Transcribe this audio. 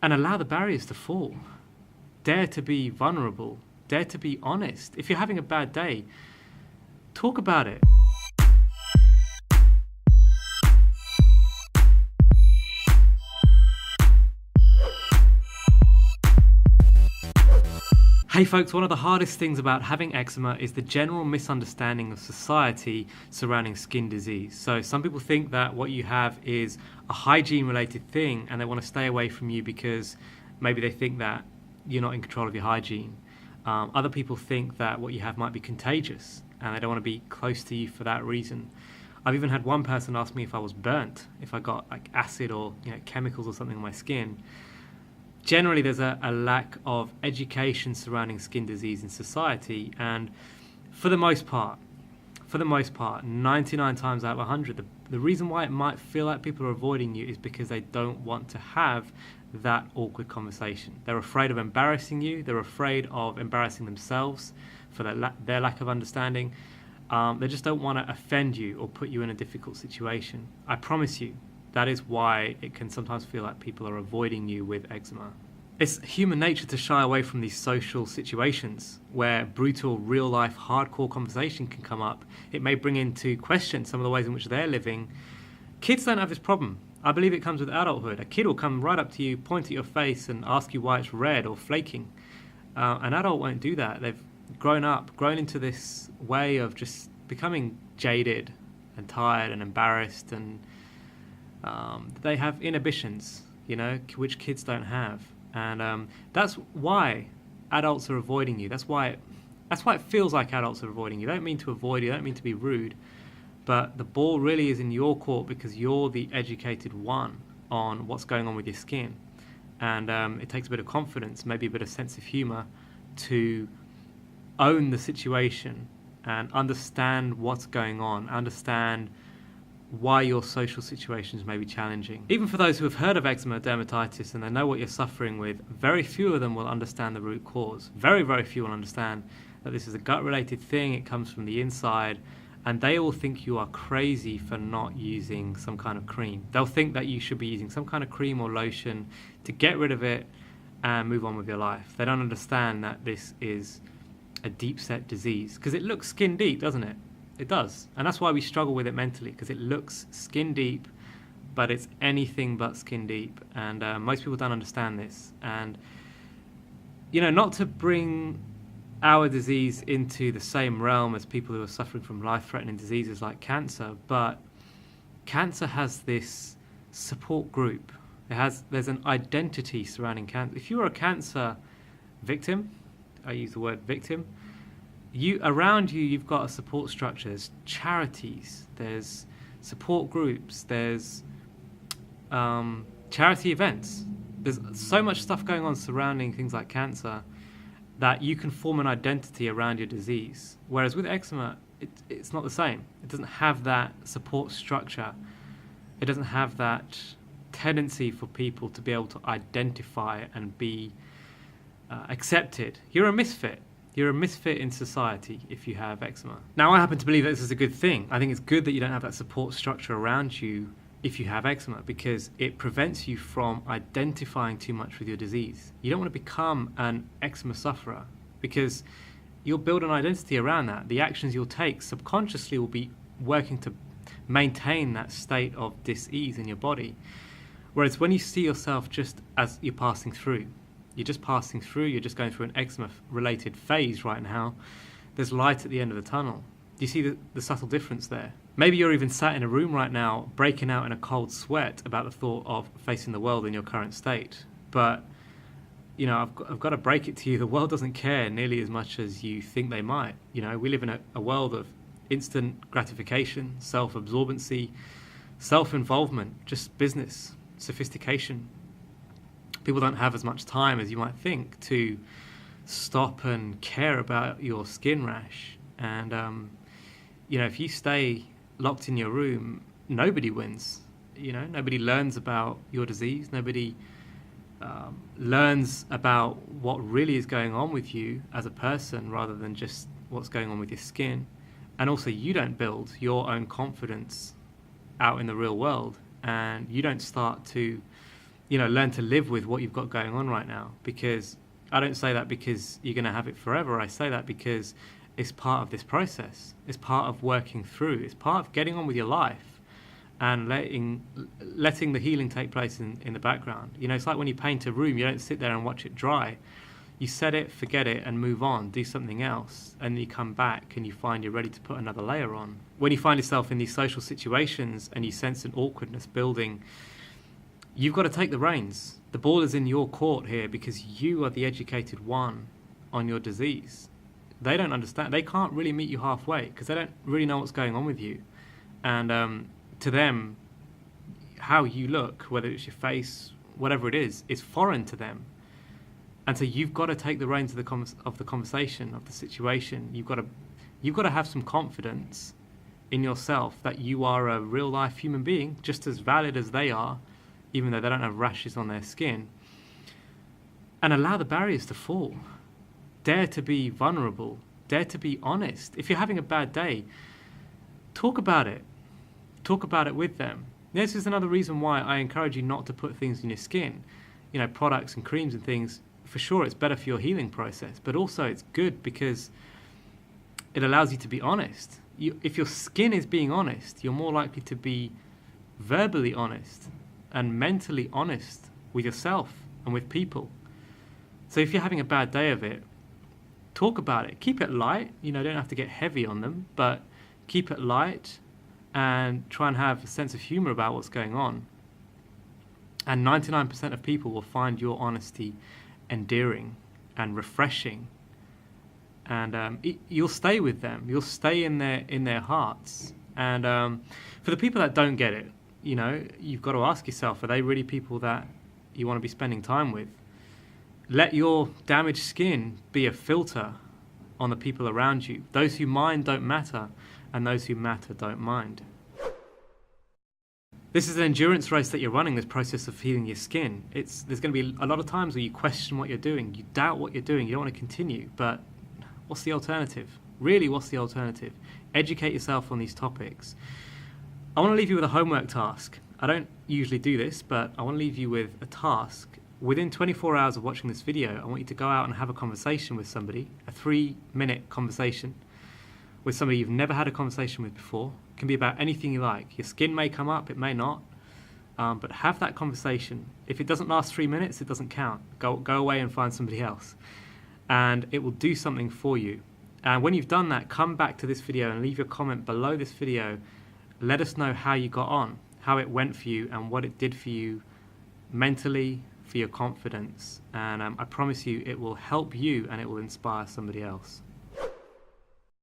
and allow the barriers to fall. Dare to be vulnerable. Dare to be honest. If you're having a bad day, talk about it. Hey folks, one of the hardest things about having eczema is the general misunderstanding of society surrounding skin disease. So some people think that what you have is a hygiene related thing and they want to stay away from you because maybe they think that you're not in control of your hygiene. Other people think that what you have might be contagious and they don't want to be close to you for that reason. I've even had one person ask me if I was burnt, if I got like acid or chemicals or something on my skin. Generally, there's a lack of education surrounding skin disease in society, and for the most part, 99 times out of 100, the reason why it might feel like people are avoiding you is because they don't want to have that awkward conversation. They're afraid of embarrassing you, they're afraid of embarrassing themselves for their lack of understanding. They just don't want to offend you or put you in a difficult situation. I promise you, that is why it can sometimes feel like people are avoiding you with eczema. It's human nature to shy away from these social situations where brutal, real-life, hardcore conversation can come up. It may bring into question some of the ways in which they're living. Kids don't have this problem. I believe it comes with adulthood. A kid will come right up to you, point at your face, and ask you why it's red or flaking. An adult won't do that. They've grown into this way of just becoming jaded and tired and embarrassed, and they have inhibitions, which kids don't have, and that's why adults are avoiding you. That's why it feels like adults are avoiding you. They don't mean to avoid you. They don't mean to be rude, but the ball really is in your court because you're the educated one on what's going on with your skin, and it takes a bit of confidence, maybe a bit of sense of humor, to own the situation and understand what's going on, understand why your social situations may be challenging. Even for those who have heard of eczema dermatitis and they know what you're suffering with, very few of them will understand the root cause. Very, very few will understand that this is a gut-related thing, it comes from the inside, and they will think you are crazy for not using some kind of cream. They'll think that you should be using some kind of cream or lotion to get rid of it and move on with your life. They don't understand that this is a deep-set disease, because it looks skin deep, doesn't it? It does, and that's why we struggle with it mentally, because it looks skin deep, but it's anything but skin deep, and most people don't understand this. And not to bring our disease into the same realm as people who are suffering from life-threatening diseases like cancer, but cancer has this support group. There's an identity surrounding cancer. If you are a cancer victim, I use the word victim, around you, you've got a support structure. There's charities, there's support groups, there's charity events. There's so much stuff going on surrounding things like cancer that you can form an identity around your disease. Whereas with eczema, it's not the same. It doesn't have that support structure. It doesn't have that tendency for people to be able to identify and be accepted. You're a misfit. You're a misfit in society if you have eczema. Now, I happen to believe that this is a good thing. I think it's good that you don't have that support structure around you if you have eczema, because it prevents you from identifying too much with your disease. You don't want to become an eczema sufferer, because you'll build an identity around that. The actions you'll take subconsciously will be working to maintain that state of dis-ease in your body. Whereas when you see yourself just as you're passing through, you're just going through an eczema-related phase right now, there's light at the end of the tunnel. Do you see the subtle difference there? Maybe you're even sat in a room right now, breaking out in a cold sweat about the thought of facing the world in your current state. But, I've got to break it to you, the world doesn't care nearly as much as you think they might. We live in a world of instant gratification, self-absorbency, self-involvement, just business, sophistication. People don't have as much time as you might think to stop and care about your skin rash. And, if you stay locked in your room, nobody wins. Nobody learns about your disease. Nobody learns about what really is going on with you as a person rather than just what's going on with your skin. And also, you don't build your own confidence out in the real world, and you don't start to learn to live with what you've got going on right now. Because I don't say that because you're going to have it forever. I say that because it's part of this process. It's part of working through. It's part of getting on with your life and letting the healing take place in the background. It's like when you paint a room, you don't sit there and watch it dry. You set it, forget it, and move on, do something else. And then you come back and you find you're ready to put another layer on. When you find yourself in these social situations and you sense an awkwardness building, you've got to take the reins. The ball is in your court here because you are the educated one on your disease. They don't understand. They can't really meet you halfway because they don't really know what's going on with you. And to them, how you look, whether it's your face, whatever it is foreign to them. And so you've got to take the reins of the conversation, of the situation. You've got to have some confidence in yourself that you are a real life human being, just as valid as they are, even though they don't have rashes on their skin. And allow the barriers to fall. Dare to be vulnerable. Dare to be honest. If you're having a bad day, talk about it. Talk about it with them. This is another reason why I encourage you not to put things in your skin. Products and creams and things. For sure, it's better for your healing process, but also it's good because it allows you to be honest. If your skin is being honest, you're more likely to be verbally honest and mentally honest with yourself and with people. So if you're having a bad day of it, talk about it. Keep it light. Don't have to get heavy on them, but keep it light and try and have a sense of humor about what's going on. And 99% of people will find your honesty endearing and refreshing, and you'll stay with them. You'll stay in their hearts. And for the people that don't get it, you've got to ask yourself: are they really people that you want to be spending time with? Let your damaged skin be a filter on the people around you. Those who mind don't matter, and those who matter don't mind. This is an endurance race that you're running, this process of healing your skin. There's going to be a lot of times where you question what you're doing, you doubt what you're doing, you don't want to continue, but what's the alternative? Really, what's the alternative? Educate yourself on these topics. I want to leave you with a homework task. I don't usually do this, but I want to leave you with a task. Within 24 hours of watching this video, I want you to go out and have a conversation with somebody, a 3-minute conversation with somebody you've never had a conversation with before. It can be about anything you like. Your skin may come up, it may not, but have that conversation. If it doesn't last 3 minutes, it doesn't count. Go away and find somebody else, and it will do something for you. And when you've done that, come back to this video and leave your comment below this video. Let us know how you got on, how it went for you, and what it did for you mentally, for your confidence. And I promise you it will help you and it will inspire somebody else.